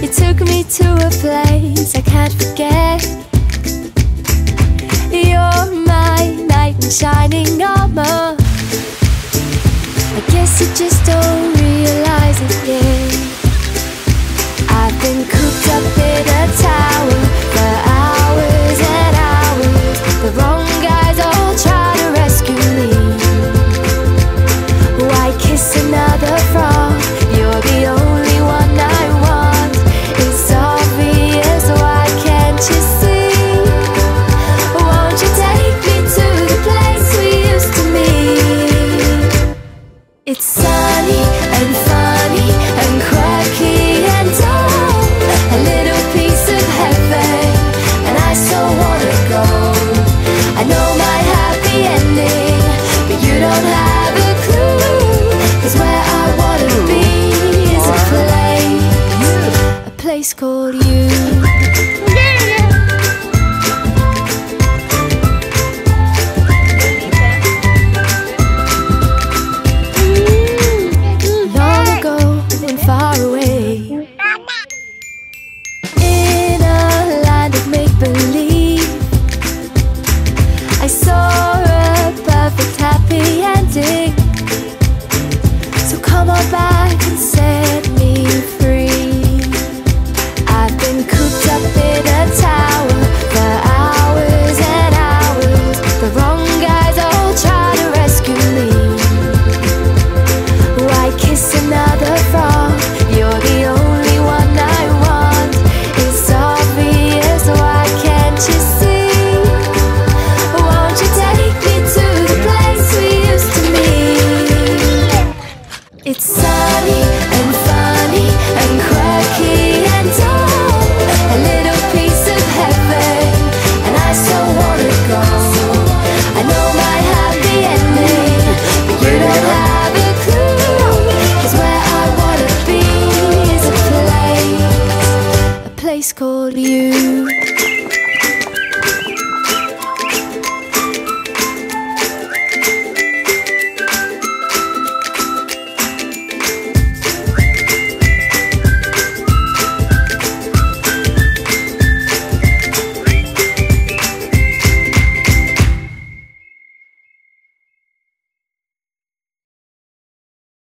You took me to a place I can't forget. You're my knight in shining armor. I guess you just don't realize it yet. I've been cooped up in a tower for hours and hours. The wrong guys all try to rescue me. Why kiss another frog? You're the only one I want. It's obvious, why can't you see? Won't you take me to the place we used to meet? It's sunny and funny and quirky and dull, a little piece of heaven, and I so wanna go. I know my happy ending, but you don't have a clue. 'Cause where I wanna be is a place called you. Long ago and far away, in a land of make-believe, I saw a perfect happy ending. So come on back and set me free. I've been cooped up in a tower for hours and hours. The wrong guys all try to rescue me. Why kiss another frog? You're the only one I want. It's obvious, why can't you see? Won't you take me to the place we used to meet? It's sunny and funny and quirky and dull, a little piece of heaven, and I so wanna go. I know my happy ending, but you don't have a clue. 'Cause where I wanna be is a place called you.